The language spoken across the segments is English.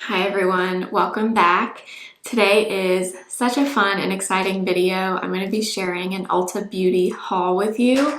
Hi everyone, welcome back. Today is such a fun and exciting video. I'm going to be sharing an Ulta beauty haul with you.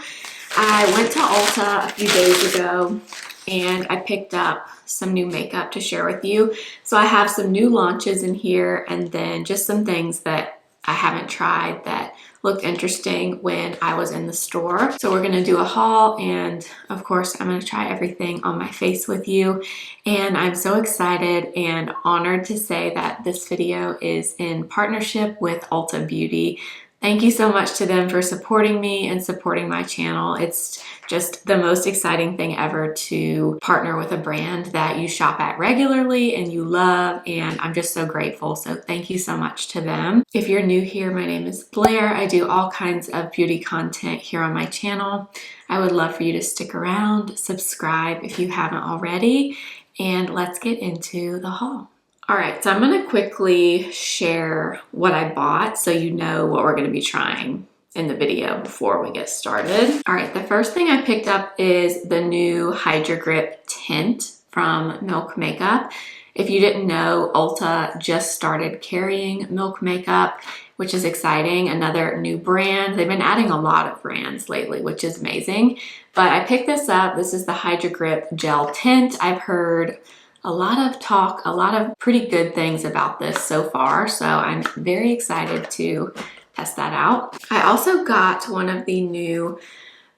I went to Ulta a few days ago and I picked up some new makeup to share with you. So I have some new launches in here and then just some things that I haven't tried that looked interesting when I was in the store. So we're gonna do a haul and of course I'm gonna try everything on my face with you. And I'm so excited and honored to say that this video is in partnership with Ulta Beauty. Thank you so much to them for supporting me and supporting my channel. It's just the most exciting thing ever to partner with a brand that you shop at regularly and you love, and I'm just so grateful. So thank you so much to them. If you're new here, my name is Blair. I do all kinds of beauty content here on my channel. I would love for you to stick around, subscribe if you haven't already, and let's get into the haul. All right, so I'm gonna quickly share what I bought so you know what we're gonna be trying in the video before we get started. All right, the first thing I picked up is the new Hydra Grip Tint from Milk Makeup. If you didn't know, Ulta just started carrying Milk Makeup, which is exciting, another new brand. They've been adding a lot of brands lately, which is amazing. But I picked this up. This is the Hydra Grip Gel Tint. I've heard a lot of talk, a lot of pretty good things about this so far, so I'm very excited to test that out. I also got one of the new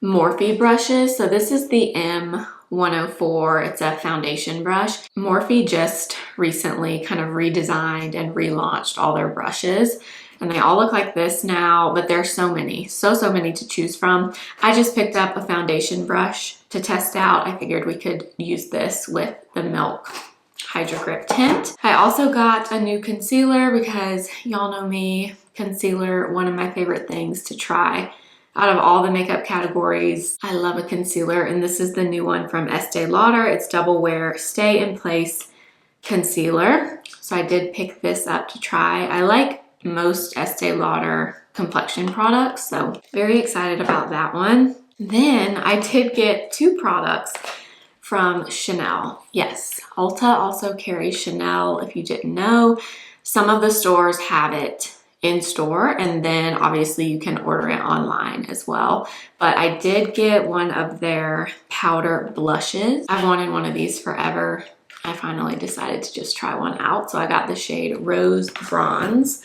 Morphe brushes. So this is the M104. It's a foundation brush. Morphe just recently kind of redesigned and relaunched all their brushes, and they all look like this now, but there's so many, so many to choose from. I just picked up a foundation brush to test out. I figured we could use this with the Milk Hydra Grip Tint. I also got a new concealer because y'all know me, concealer, one of my favorite things to try. Out of all the makeup categories, I love a concealer, and this is the new one from Estee Lauder. It's Double Wear Stay in Place Concealer. So I did pick this up to try. I like most Estee Lauder complexion products, so very excited about that one. Then I did get two products from Chanel. Yes, Ulta also carries Chanel. If you didn't know, some of the stores have it in store, and then obviously you can order it online as well. But I did get one of their powder blushes. I've wanted one of these forever. I finally decided to just try one out. So I got the shade Rose Bronze.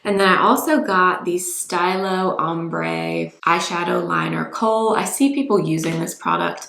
And then I also got the Stylo Ombre Eyeshadow Liner Kohl. I see people using this product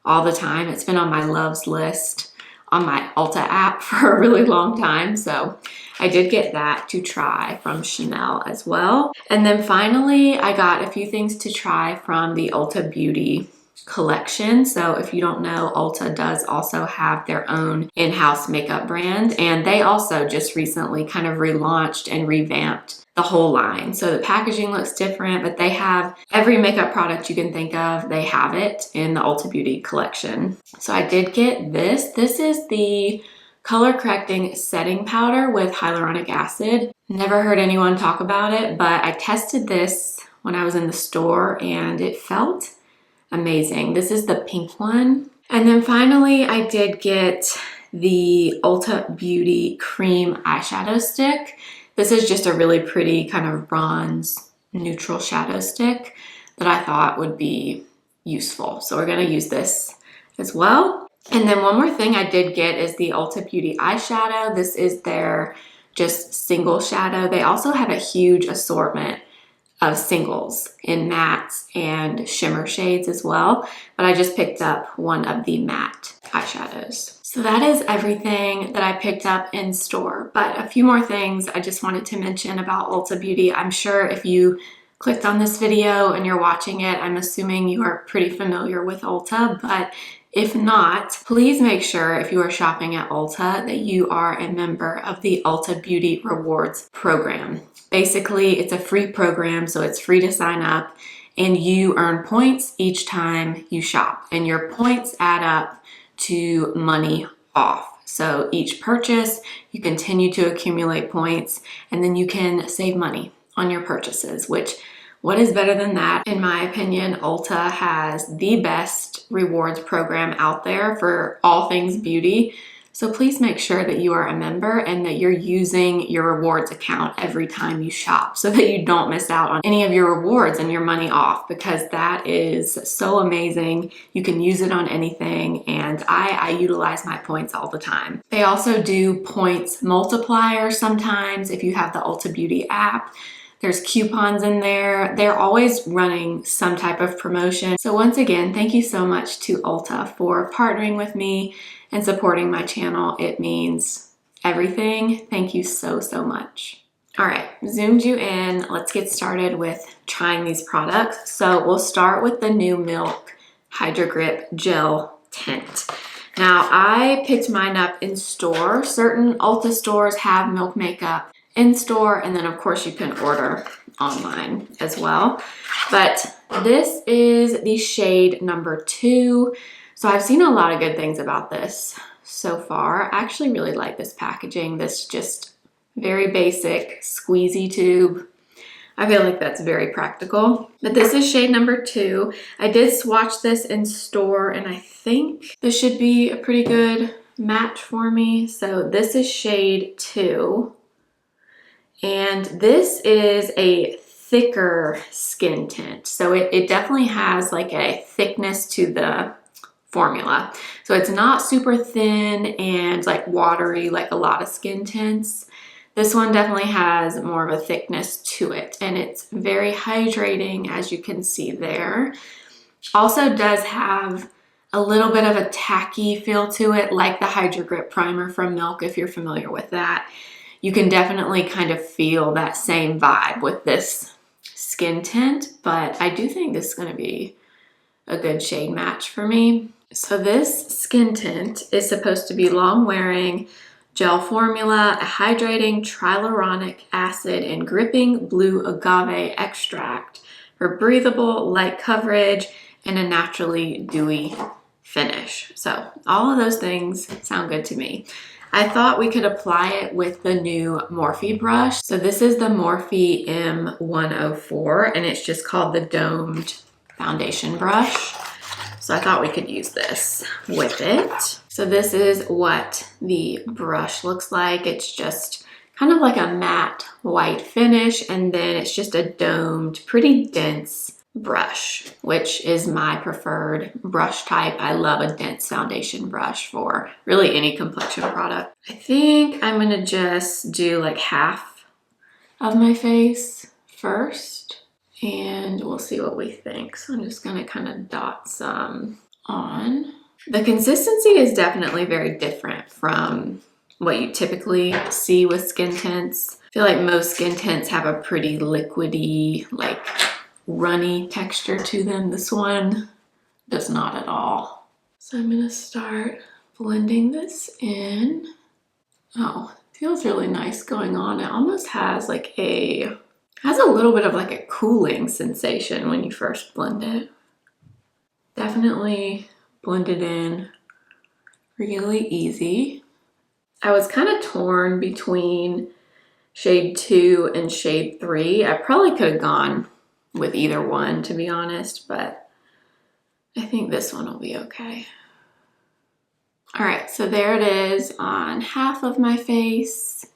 all the time. It's been on my loves list on my Ulta app for a really long time. So I did get that to try from Chanel as well. And then finally, I got a few things to try from the Ulta Beauty collection. So if you don't know, Ulta does also have their own in-house makeup brand, and they also just recently kind of relaunched and revamped the whole line. So the packaging looks different, but they have every makeup product you can think of, they have it in the Ulta Beauty collection. So I did get this. This is the color correcting setting powder with hyaluronic acid. Never heard anyone talk about it, but I tested this when I was in the store and it felt amazing. This is the pink one. And then finally, I did get the Ulta Beauty Cream Eyeshadow Stick. This is just a really pretty kind of bronze neutral shadow stick that I thought would be useful. So we're gonna use this as well. And then one more thing I did get is the Ulta Beauty eyeshadow. This is their just single shadow. They also have a huge assortment of singles in mattes and shimmer shades as well, but I just picked up one of the matte eyeshadows. So that is everything that I picked up in store, but a few more things I just wanted to mention about Ulta Beauty. I'm sure if you clicked on this video and you're watching it, I'm assuming you are pretty familiar with Ulta, but if not, please make sure if you are shopping at Ulta that you are a member of the Ulta Beauty Rewards program. Basically, it's a free program, so it's free to sign up, and you earn points each time you shop, and your points add up to money off. So each purchase, you continue to accumulate points, and then you can save money on your purchases, which what is better than that? In my opinion, Ulta has the best rewards program out there for all things beauty. So please make sure that you are a member and that you're using your rewards account every time you shop so that you don't miss out on any of your rewards and your money off, because that is so amazing. You can use it on anything, and I utilize my points all the time. They also do points multiplier sometimes if you have the Ulta Beauty app. There's coupons in there. They're always running some type of promotion. So once again, thank you so much to Ulta for partnering with me and supporting my channel. It means everything. Thank you so, so much. All right, zoomed you in. Let's get started with trying these products. So we'll start with the new Milk Hydro Grip Gel Tint. Now, I picked mine up in store. Certain Ulta stores have Milk makeup in store, and then of course you can order online as well. But this is the shade number 2. So I've seen a lot of good things about this so far. I actually really like this packaging. This just very basic squeezy tube. I feel like that's very practical. But this is shade number 2. I did swatch this in store, and I think this should be a pretty good match for me. So this is shade 2. And this is a thicker skin tint. So it definitely has like a thickness to the formula. So it's not super thin and like watery like a lot of skin tints. This one definitely has more of a thickness to it, and it's very hydrating, as you can see there. Also does have a little bit of a tacky feel to it, like the Hydro Grip Primer from Milk, if you're familiar with that. You can definitely kind of feel that same vibe with this skin tint, but I do think this is going to be a good shade match for me. So this skin tint is supposed to be long wearing, gel formula, a hydrating hyaluronic acid, and gripping blue agave extract for breathable, light coverage and a naturally dewy finish. So all of those things sound good to me. I thought we could apply it with the new Morphe brush. So this is the Morphe M104, and it's just called the domed foundation brush. So I thought we could use this with it. So this is what the brush looks like. It's just kind of like a matte white finish, and then it's just a domed, pretty dense brush, which is my preferred brush type. I love a dense foundation brush for really any complexion product. I think I'm gonna just do like half of my face first, and we'll see what we think. So I'm just gonna kind of dot some on. The consistency is definitely very different from what you typically see with skin tints. I feel like most skin tints have a pretty liquidy, like runny texture to them. This one does not at all. So I'm gonna start blending this in. Oh, it feels really nice going on. It almost has like has a little bit of like a cooling sensation when you first blend it. Definitely blended in really easy. I was kind of torn between shade 2 and shade 3. I probably could have gone with either one, to be honest, but I think this one will be okay. All right, so there it is on half of my face,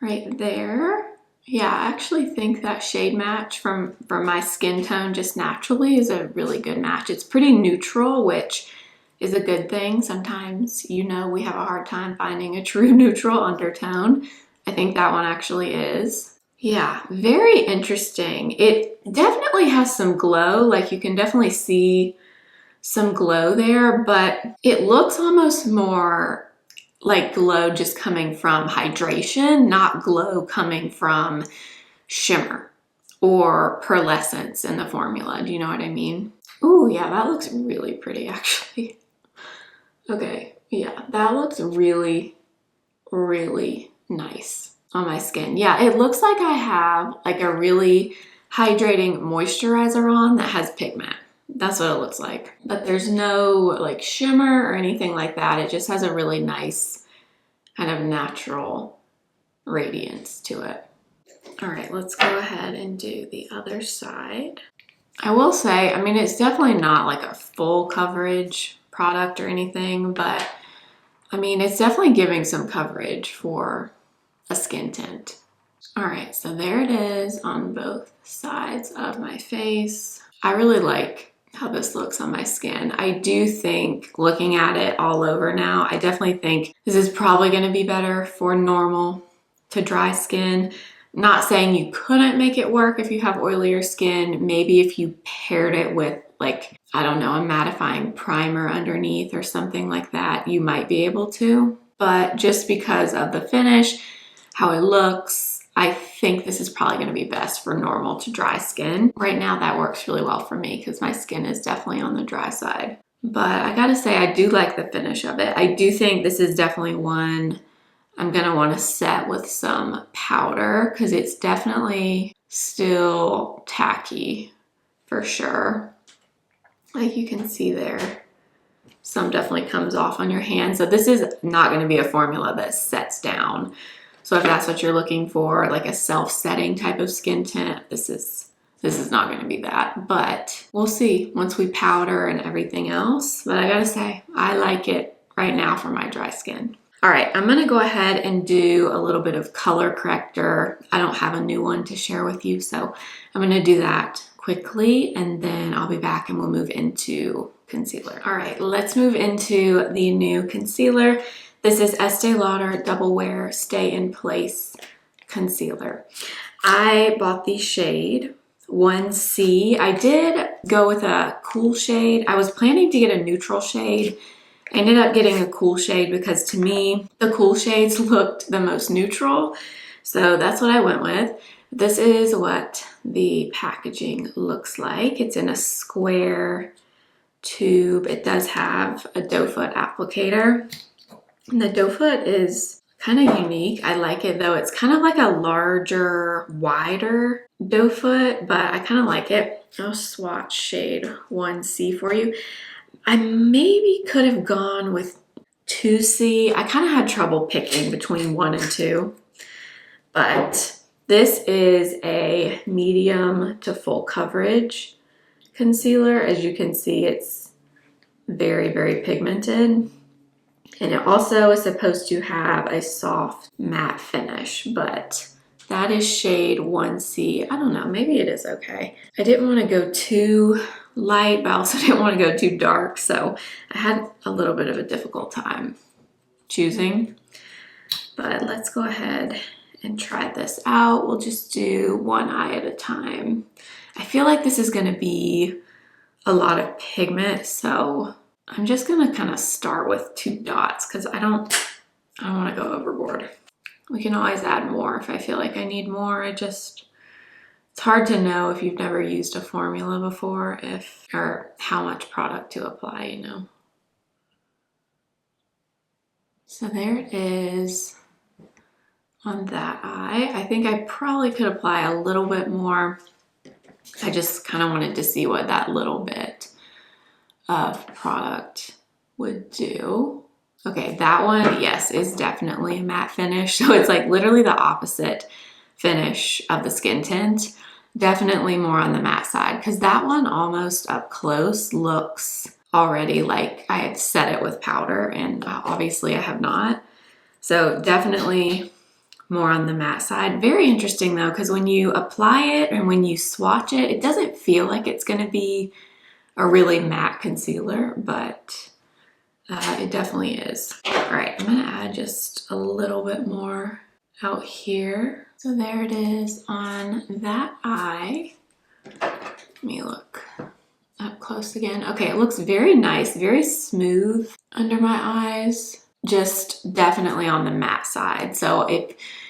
right there. Yeah, I actually think that shade match from my skin tone just naturally is a really good match. It's pretty neutral, which is a good thing. Sometimes, you know, we have a hard time finding a true neutral undertone. I think that one actually is. Yeah, very interesting. It definitely has some glow, like you can definitely see some glow there, but it looks almost more like glow just coming from hydration, not glow coming from shimmer or pearlescence in the formula. Do you know what I mean? Ooh, yeah, that looks really pretty actually. Okay, yeah, that looks really, really nice on my skin. Yeah, it looks like I have like a really hydrating moisturizer on that has pigment. That's what it looks like. But there's no like shimmer or anything like that. It just has a really nice kind of natural radiance to it. All right, let's go ahead and do the other side. I will say, I mean, it's definitely not like a full coverage product or anything, but I mean, it's definitely giving some coverage for a skin tint. All right, so there it is on both sides of my face. I really like how this looks on my skin. I do think, looking at it all over now, I definitely think this is probably going to be better for normal to dry skin. Not saying you couldn't make it work if you have oilier skin. Maybe if you paired it with, like, I don't know, a mattifying primer underneath or something like that, you might be able to. But just because of the finish, how it looks, I think this is probably going to be best for normal to dry skin. Right now that works really well for me because my skin is definitely on the dry side. But I gotta say, I do like the finish of it. I do think this is definitely one I'm gonna want to set with some powder because it's definitely still tacky for sure. Like you can see there, some definitely comes off on your hand. So this is not going to be a formula that sets down. So if that's what you're looking for, like a self-setting type of skin tint, this is not going to be that. But we'll see once we powder and everything else. But I gotta say, I like it right now for my dry skin. All right, I'm gonna go ahead and do a little bit of color corrector. I don't have a new one to share with you, so I'm gonna do that quickly and then I'll be back and we'll move into concealer. All right, let's move into the new concealer. This is Estee Lauder Double Wear Stay in Place Concealer. I bought the shade 1C. I did go with a cool shade. I was planning to get a neutral shade. I ended up getting a cool shade because to me, the cool shades looked the most neutral. So that's what I went with. This is what the packaging looks like. It's in a square tube. It does have a doe foot applicator. And the doe foot is kind of unique. I like it though. It's kind of like a larger, wider doe foot, but I kind of like it. I'll swatch shade 1C for you. I maybe could have gone with 2C. I kind of had trouble picking between 1 and 2, but this is a medium to full coverage concealer. As you can see, it's very, very pigmented. And it also is supposed to have a soft matte finish, but that is shade 1C. I don't know, maybe it is okay. I didn't want to go too light, but I also didn't want to go too dark, so I had a little bit of a difficult time choosing. But let's go ahead and try this out. We'll just do one eye at a time. I feel like this is going to be a lot of pigment, so I'm just gonna kind of start with 2 dots because I don't want to go overboard. We can always add more if I feel like I need more. It's hard to know if you've never used a formula before or how much product to apply, you know. So there it is on that eye. I think I probably could apply a little bit more. I just kind of wanted to see what that little bit of product would do. Okay, that one, yes, is definitely a matte finish. So it's like literally the opposite finish of the skin tint. Definitely more on the matte side because that one almost up close looks already like I had set it with powder, and obviously I have not. So definitely more on the matte side. Very interesting though, because when you apply it and when you swatch it, it doesn't feel like it's going to be a really matte concealer, but it definitely is. All right, I'm gonna add just a little bit more out here. So there it is on that eye. Let me look up close again. Okay, it looks very nice, very smooth under my eyes. Just definitely on the matte side. So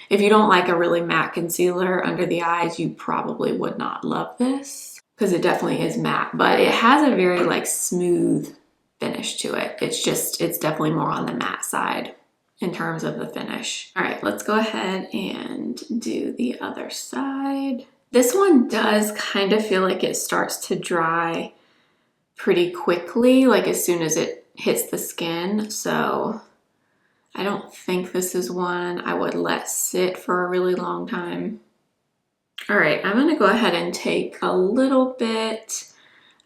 if you don't like a really matte concealer under the eyes, you probably would not love this because it definitely is matte, but it has a very like smooth finish to it. It's definitely more on the matte side in terms of the finish. All right, let's go ahead and do the other side. This one does kind of feel like it starts to dry pretty quickly, like as soon as it hits the skin. So I don't think this is one I would let sit for a really long time. All right, I'm gonna go ahead and take a little bit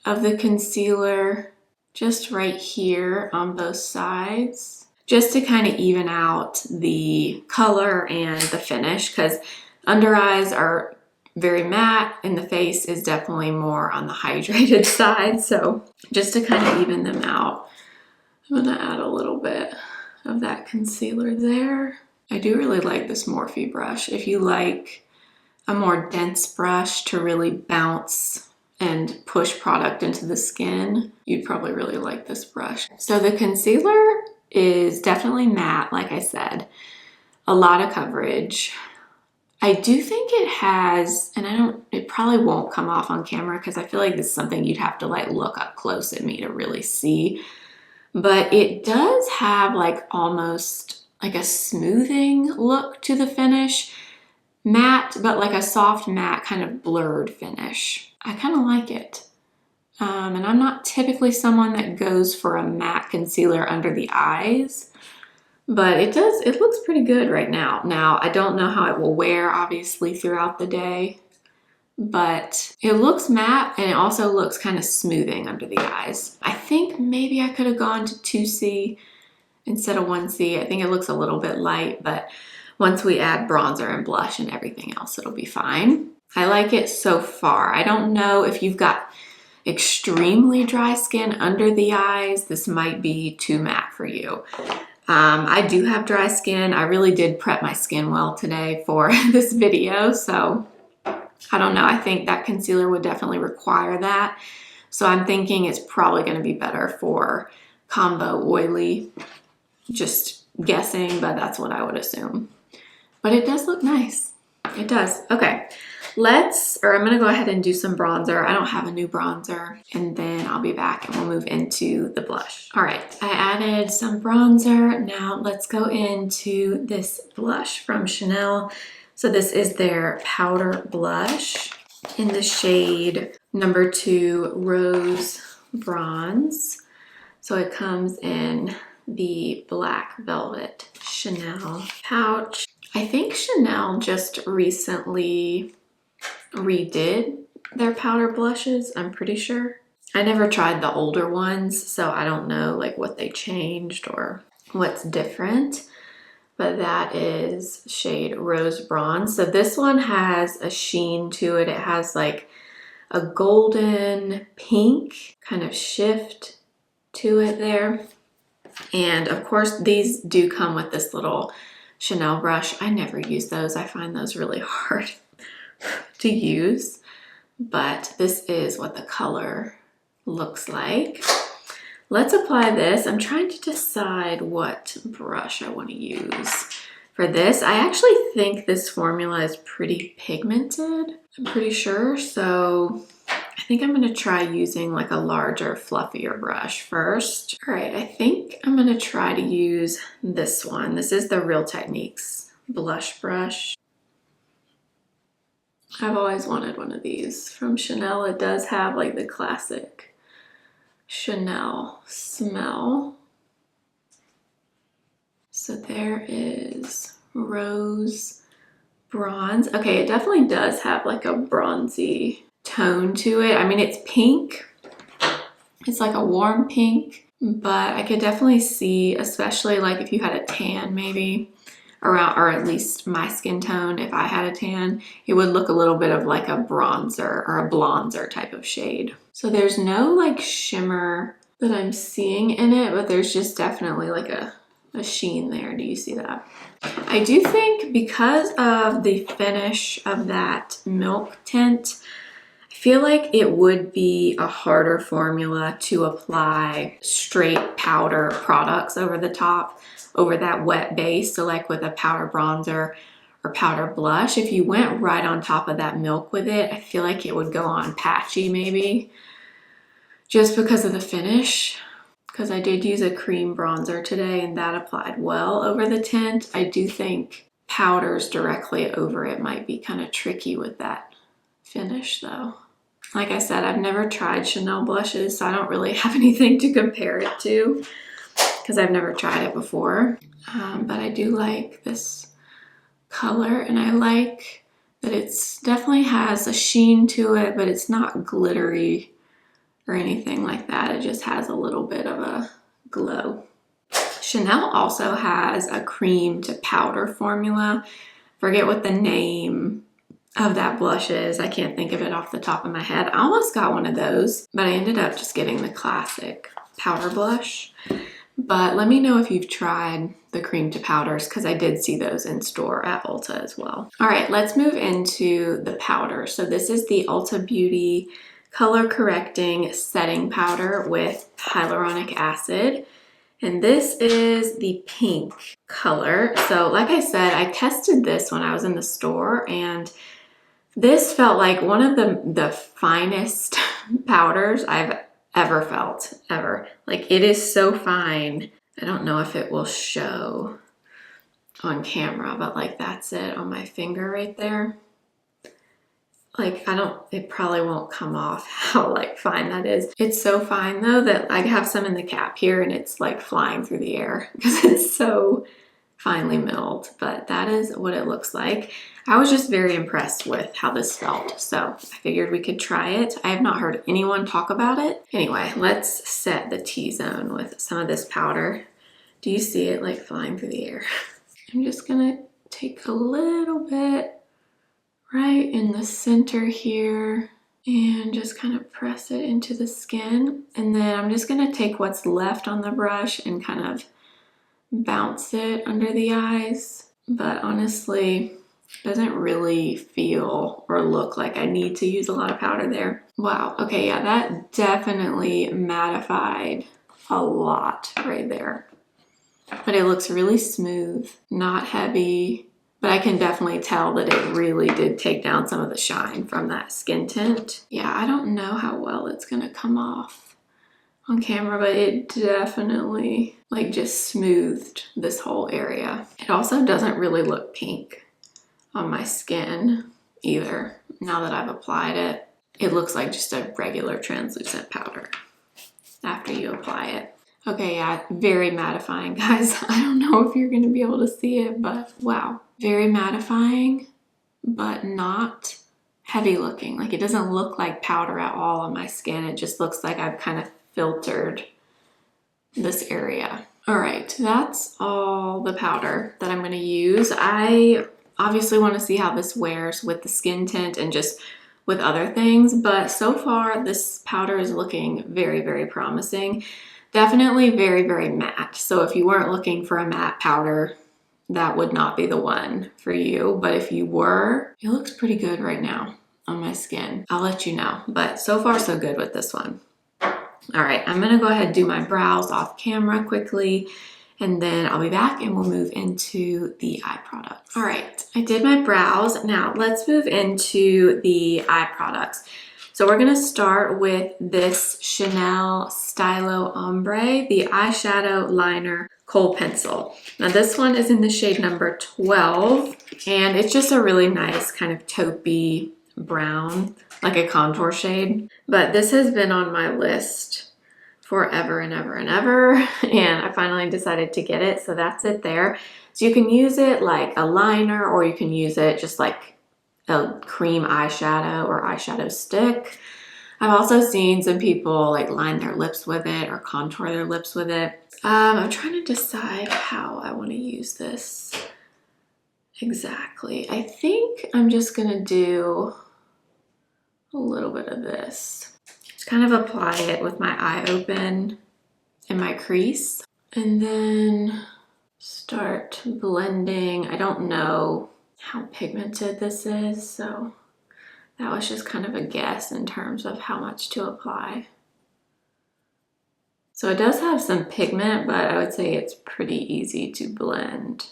of the concealer just right here on both sides. just to kind of even out the color and the finish, because under eyes are very matte and the face is definitely more on the hydrated side. So just to kind of even them out, I'm gonna add a little bit of that concealer there. I do really like this Morphe brush. If you like a more dense brush to really bounce and push product into the skin, you'd probably really like this brush. So the concealer is definitely matte, like I said, a lot of coverage. I do think it has, and it probably won't come off on camera because I feel like this is something you'd have to like look up close at me to really see. But it does have like almost like a smoothing look to the finish. Matte, but like a soft matte kind of blurred finish. I kind of like it. And I'm not typically someone that goes for a matte concealer under the eyes, but it looks pretty good right now. Now, I don't know how it will wear, obviously, throughout the day, but it looks matte and it also looks kind of smoothing under the eyes. I think maybe I could have gone to 2C instead of 1C. I think it looks a little bit light, but once we add bronzer and blush and everything else, it'll be fine. I like it so far. I don't know if you've got extremely dry skin under the eyes, this might be too matte for you. I do have dry skin. I really did prep my skin well today for this video, so I don't know. I think that concealer would definitely require that. So I'm thinking it's probably going to be better for combo oily. Just guessing, but that's what I would assume. But it does look nice. It does. Okay, I'm going to go ahead and do some bronzer. I don't have a new bronzer, and then I'll be back and we'll move into the blush. All right, I added some bronzer. Now let's go into this blush from Chanel. So this is their powder blush in the shade number 2 Rose Bronze. So it comes in the black velvet Chanel pouch. I think Chanel just recently redid their powder blushes, I'm pretty sure. I never tried the older ones, so I don't know like what they changed or what's different. But that is shade Rose Bronze. So this one has a sheen to it. It has like a golden pink kind of shift to it there. And of course, these do come with this little Chanel brush. I never use those. I find those really hard to use, but this is what the color looks like. Let's apply this. I'm trying to decide what brush I want to use for this. I actually think this formula is pretty pigmented, I'm pretty sure. So I think I'm going to try using like a larger, fluffier brush first. All right, I think I'm going to try to use this one. This is the Real Techniques blush brush. I've always wanted one of these from Chanel. It does have like the classic Chanel smell. So there is Rose Bronze. Okay, it definitely does have like a bronzy tone to it. I mean, it's pink. It's like a warm pink, but I could definitely see, especially like if you had a tan maybe around, or at least my skin tone, if I had a tan, it would look a little bit of like a bronzer or a blonzer type of shade. So there's no like shimmer that I'm seeing in it, but there's just definitely like a sheen there. Do you see that? I do think because of the finish of that milk tint, I feel like it would be a harder formula to apply straight powder products over the top, over that wet base. So like with a powder bronzer or powder blush, if you went right on top of that milk with it, I feel like it would go on patchy maybe, just because of the finish. Because I did use a cream bronzer today and that applied well over the tint. I do think powders directly over it might be kind of tricky with that finish though. Like I said, I've never tried Chanel blushes, so I don't really have anything to compare it to because I've never tried it before. But I do like this color, and I like that it's definitely has a sheen to it, but it's not glittery or anything like that. It just has a little bit of a glow. Chanel also has a cream to powder formula. Forget what the name of that blush is. I can't think of it off the top of my head. I almost got one of those, but I ended up just getting the classic powder blush. But let me know if you've tried the cream to powders, because I did see those in store at Ulta as well. All right, let's move into the powder. So this is the Ulta Beauty Color Correcting Setting Powder with hyaluronic acid. And this is the pink color. So like I said, I tested this when I was in the store, and this felt like one of the finest powders I've ever felt, ever. Like, it is so fine. I don't know if it will show on camera, but like that's it on my finger right there. Like, it probably won't come off how like fine that is. It's so fine though that I have some in the cap here and it's like flying through the air because it's so finely milled, but that is what it looks like. I was just very impressed with how this felt, so I figured we could try it. I have not heard anyone talk about it. Anyway, let's set the T-zone with some of this powder. Do you see it like flying through the air? I'm just gonna take a little bit right in the center here and just kind of press it into the skin. And then I'm just gonna take what's left on the brush and kind of bounce it under the eyes. But honestly, it doesn't really feel or look like I need to use a lot of powder there. Wow, okay, yeah, that definitely mattified a lot right there. But it looks really smooth, not heavy, but I can definitely tell that it really did take down some of the shine from that skin tint. Yeah, I don't know how well it's gonna come off on camera, but it definitely like just smoothed this whole area. It also doesn't really look pink on my skin either. Now that I've applied it, it looks like just a regular translucent powder after you apply it. Okay, yeah, very mattifying, guys. I don't know if you're gonna be able to see it, but wow. Very mattifying, but not heavy looking. Like, it doesn't look like powder at all on my skin. It just looks like I've kind of filtered this area. All right, that's all the powder that I'm gonna use. I obviously wanna see how this wears with the skin tint and just with other things, but so far this powder is looking very, very promising. Definitely very, very matte. So if you weren't looking for a matte powder, that would not be the one for you. But if you were, it looks pretty good right now on my skin. I'll let you know, but so far so good with this one. All right, I'm gonna go ahead and do my brows off camera quickly, and then I'll be back and we'll move into the eye products. All right, I did my brows. Now let's move into the eye products. So we're gonna start with this Chanel Stylo Ombre, the eyeshadow liner kohl pencil. Now this one is in the shade number 12, and it's just a really nice kind of taupey brown, like a contour shade. But this has been on my list forever and ever and ever, and I finally decided to get it, so that's it there. So you can use it like a liner, or you can use it just like a cream eyeshadow or eyeshadow stick. I've also seen some people like line their lips with it or contour their lips with it. I'm trying to decide how I want to use this exactly. I think I'm just gonna do a little bit of this. Just kind of apply it with my eye open in my crease, and then start blending. I don't know how pigmented this is, so that was just kind of a guess in terms of how much to apply. So it does have some pigment, but I would say it's pretty easy to blend.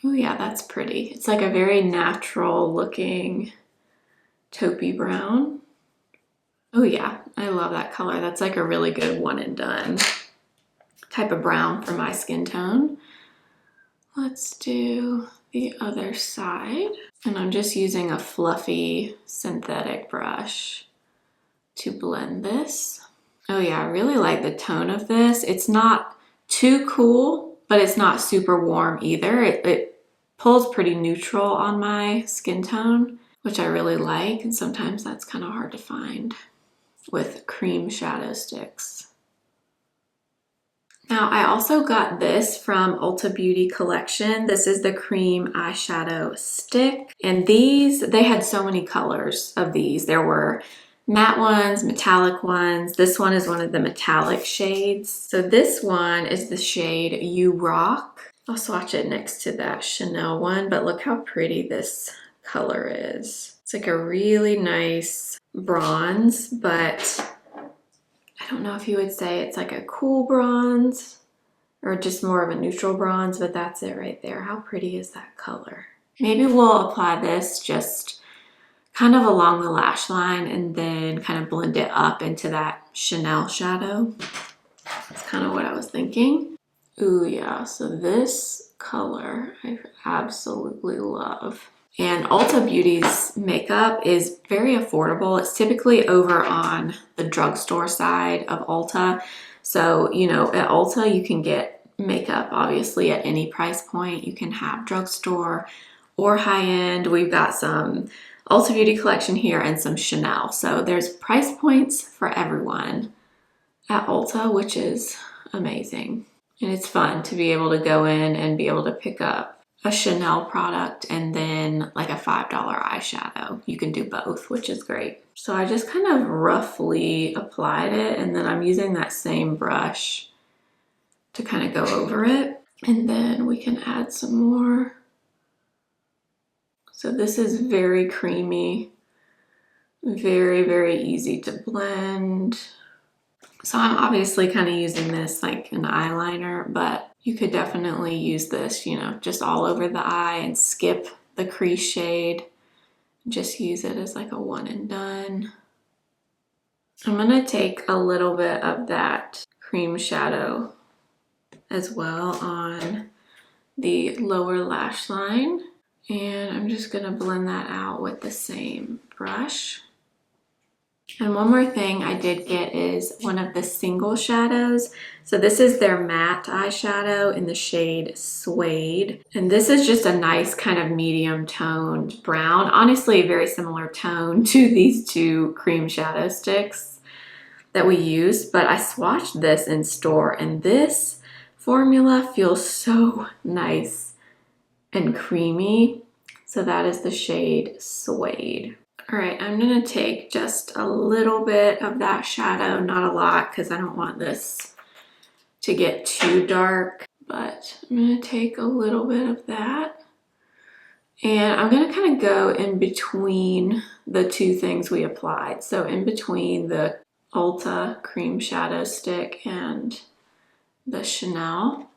Oh yeah, that's pretty. It's like a very natural looking taupey brown. Oh yeah, I love that color. That's like a really good one and done type of brown for my skin tone. Let's do the other side. And I'm just using a fluffy synthetic brush to blend this. Oh yeah, I really like the tone of this. It's not too cool, but it's not super warm either. It pulls pretty neutral on my skin tone, which I really like. And sometimes that's kind of hard to find with cream shadow sticks. Now, I also got this from Ulta Beauty Collection. This is the cream eyeshadow stick. And these, they had so many colors of these. There were matte ones, metallic ones. This one is one of the metallic shades. So this one is the shade You Rock. I'll swatch it next to that Chanel one, but look how pretty this color is. It's like a really nice bronze, but I don't know if you would say it's like a cool bronze or just more of a neutral bronze, but that's it right there. How pretty is that color? Maybe we'll apply this just kind of along the lash line and then kind of blend it up into that Chanel shadow. That's kind of what I was thinking. Ooh, yeah, so this color I absolutely love. And Ulta Beauty's makeup is very affordable. It's typically over on the drugstore side of Ulta. So, you know, at Ulta, you can get makeup obviously at any price point. You can have drugstore or high-end. We've got some Ulta Beauty Collection here and some Chanel. So there's price points for everyone at Ulta, which is amazing. And it's fun to be able to go in and be able to pick up a Chanel product and then like a $5 eyeshadow. You can do both, which is great. So I just kind of roughly applied it, and then I'm using that same brush to kind of go over it. And then we can add some more. So this is very creamy, very, very easy to blend. So I'm obviously kind of using this like an eyeliner, but you could definitely use this, you know, just all over the eye and skip the crease shade. Just use it as like a one and done. I'm gonna take a little bit of that cream shadow as well on the lower lash line. And I'm just gonna blend that out with the same brush. And one more thing I did get is one of the single shadows. So this is their matte eyeshadow in the shade Suede. And this is just a nice kind of medium toned brown. Honestly, a very similar tone to these two cream shadow sticks that we used. But I swatched this in store, and this formula feels so nice and creamy. So that is the shade Suede. All right, I'm gonna take just a little bit of that shadow, not a lot, because I don't want this to get too dark, but I'm gonna take a little bit of that. And I'm gonna kind of go in between the two things we applied. So in between the Ulta cream shadow stick and the Chanel,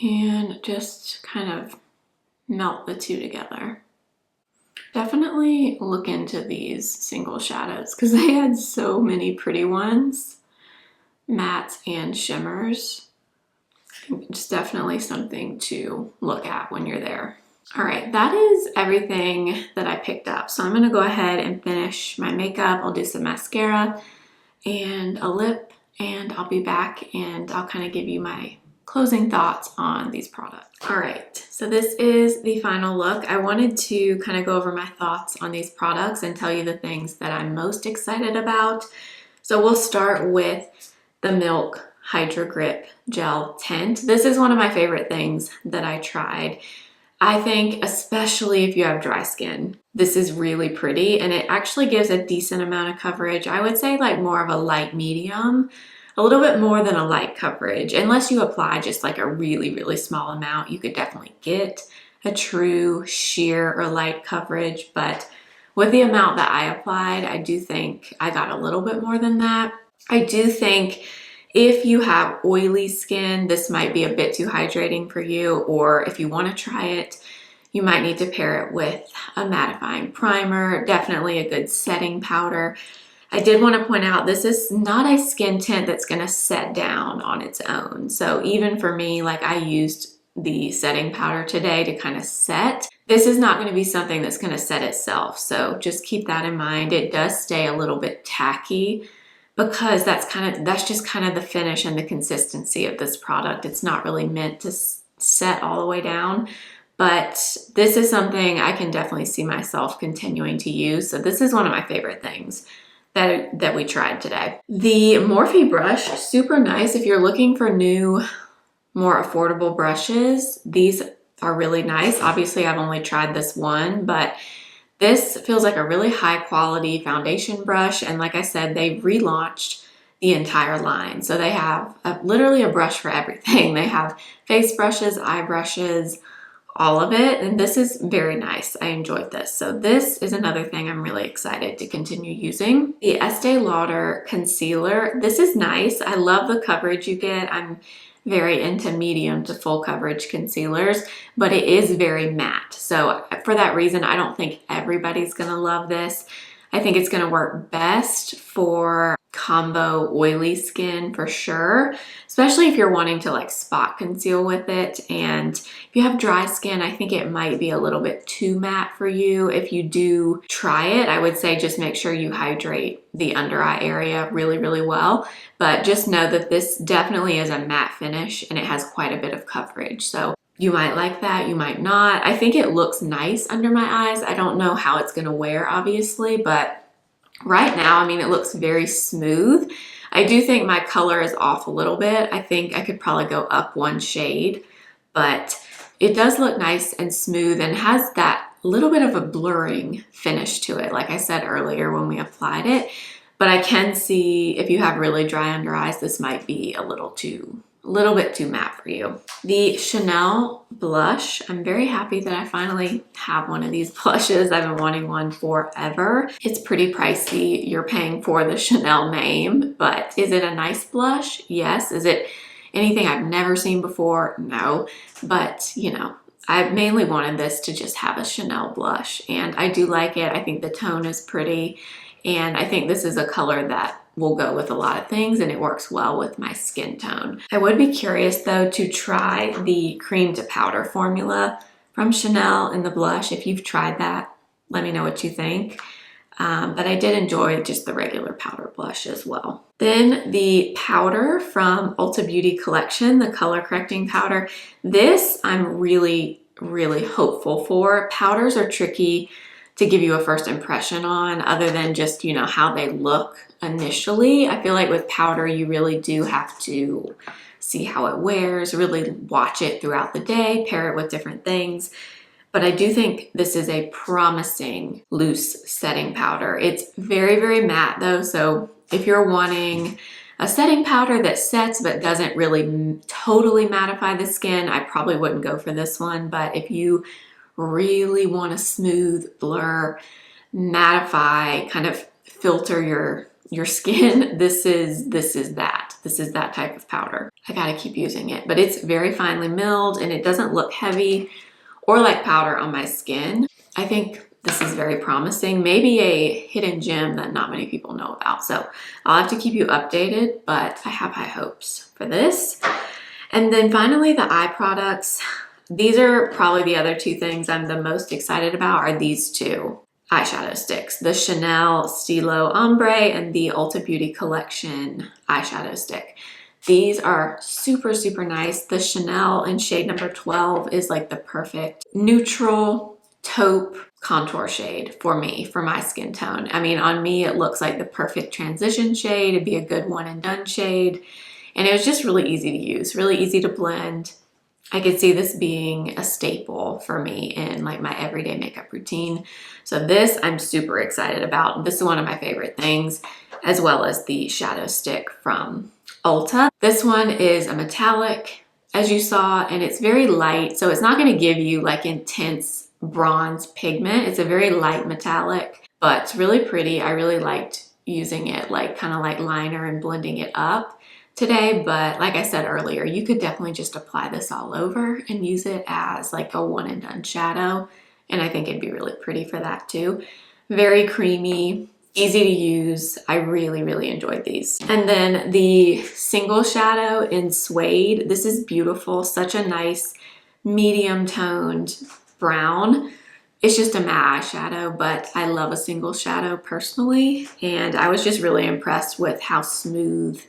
and just kind of melt the two together. Definitely look into these single shadows because they had so many pretty ones, mattes and shimmers. It's definitely something to look at when you're there. All right, that is everything that I picked up. So I'm gonna go ahead and finish my makeup. I'll do some mascara and a lip, and I'll be back and I'll kind of give you my closing thoughts on these products. All right, so this is the final look. I wanted to kind of go over my thoughts on these products and tell you the things that I'm most excited about. So we'll start with the Milk Hydro Grip Gel Tint. This is one of my favorite things that I tried. I think especially if you have dry skin, this is really pretty, and it actually gives a decent amount of coverage. I would say like more of a light medium, a little bit more than a light coverage. Unless you apply just like a really, really small amount, you could definitely get a true sheer or light coverage. But with the amount that I applied, I do think I got a little bit more than that. I do think if you have oily skin, this might be a bit too hydrating for you, or if you want to try it, you might need to pair it with a mattifying primer, definitely a good setting powder. I did want to point out this is not a skin tint that's going to set down on its own. So even for me, like I used the setting powder today to kind of set. This is not going to be something that's going to set itself. So just keep that in mind. It does stay a little bit tacky because that's just kind of the finish and the consistency of this product. It's not really meant to set all the way down, but this is something I can definitely see myself continuing to use. So this is one of my favorite things that we tried today. The Morphe brush, super nice. If you're looking for new, more affordable brushes, these are really nice. Obviously, I've only tried this one, but this feels like a really high quality foundation brush. And like I said, they relaunched the entire line. So they have literally a brush for everything. They have face brushes, eye brushes, all of it. And this is very nice. I enjoyed this. So this is another thing I'm really excited to continue using. The Estee Lauder concealer. This is nice. I love the coverage you get. I'm very into medium to full coverage concealers, but it is very matte. So for that reason, I don't think everybody's gonna love this. I think it's gonna work best for combo oily skin for sure, especially if you're wanting to like spot conceal with it. And if you have dry skin, I think it might be a little bit too matte for you. If you do try it, I would say just make sure you hydrate the under eye area really, really well. But just know that this definitely is a matte finish and it has quite a bit of coverage. So you might like that, you might not. I think it looks nice under my eyes. I don't know how it's gonna wear, obviously, but right now, I mean, it looks very smooth. I do think my color is off a little bit. I think I could probably go up one shade, but it does look nice and smooth and has that little bit of a blurring finish to it, like I said earlier when we applied it. But I can see if you have really dry under eyes, this might be a little bit too matte for you. The Chanel blush, I'm very happy that I finally have one of these blushes. I've been wanting one forever. It's pretty pricey. You're paying for the Chanel name, but is it a nice blush? Yes. Is it anything I've never seen before? No. But you know, I mainly wanted this to just have a Chanel blush, and I do like it. I think the tone is pretty, and I think this is a color that will go with a lot of things and it works well with my skin tone. I would be curious though to try the cream to powder formula from Chanel in the blush. If you've tried that, let me know what you think. But I did enjoy just the regular powder blush as well. Then the powder from Ulta Beauty Collection, the color correcting powder. This I'm really, really hopeful for. Powders are tricky to give you a first impression on other than just, you know, how they look initially. I feel like with powder, you really do have to see how it wears, really watch it throughout the day, pair it with different things. But I do think this is a promising loose setting powder. It's very, very matte though. So if you're wanting a setting powder that sets but doesn't really totally mattify the skin, I probably wouldn't go for this one. But if you really want a smooth blur, mattify, kind of filter your skin, this is that type of powder. I gotta keep using it, but it's very finely milled and it doesn't look heavy or like powder on my skin. I think this is very promising, maybe a hidden gem that not many people know about. So I'll have to keep you updated, but I have high hopes for this. And then finally, the eye products. These are probably the other two things I'm the most excited about are these two eyeshadow sticks, the Chanel Stilo Ombre and the Ulta Beauty Collection eyeshadow stick. These are super, super nice. The Chanel in shade number 12 is like the perfect neutral taupe contour shade for me, for my skin tone. I mean, on me, it looks like the perfect transition shade. It'd be a good one and done shade. And it was just really easy to use, really easy to blend. I could see this being a staple for me in like my everyday makeup routine. So this I'm super excited about. This is one of my favorite things, as well as the shadow stick from Ulta. This one is a metallic, as you saw, and it's very light. So it's not gonna give you like intense bronze pigment. It's a very light metallic, but it's really pretty. I really liked using it like kind of like liner and blending it up today, but like I said earlier, you could definitely just apply this all over and use it as like a one and done shadow, and I think it'd be really pretty for that too. Very creamy, easy to use. I really, really enjoyed these. And then the single shadow in Suede. This is beautiful, such a nice medium toned brown. It's just a matte eyeshadow, but I love a single shadow personally, and I was just really impressed with how smooth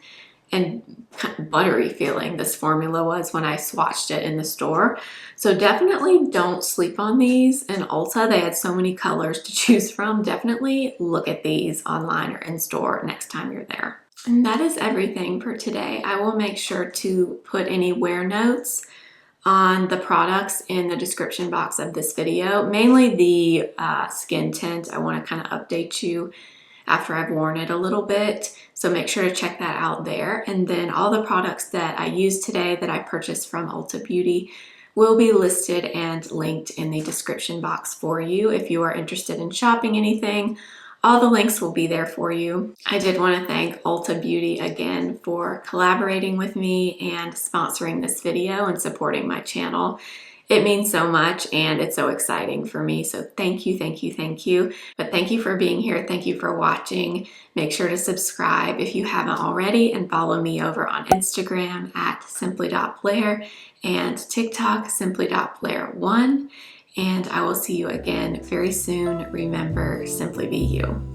and kind of buttery feeling this formula was when I swatched it in the store. So definitely don't sleep on these. In Ulta, they had so many colors to choose from. Definitely look at these online or in store next time you're there. And that is everything for today. I will make sure to put any wear notes on the products in the description box of this video, mainly the skin tint. I want to kind of update you after I've worn it a little bit, so make sure to check that out there. And then all the products that I used today that I purchased from Ulta Beauty will be listed and linked in the description box for you. If you are interested in shopping anything, all the links will be there for you. I did want to thank Ulta Beauty again for collaborating with me and sponsoring this video and supporting my channel. It means so much and it's so exciting for me. So thank you, thank you, thank you. But thank you for being here. Thank you for watching. Make sure to subscribe if you haven't already and follow me over on Instagram at simply.blair and TikTok simply.blair1. And I will see you again very soon. Remember, simply be you.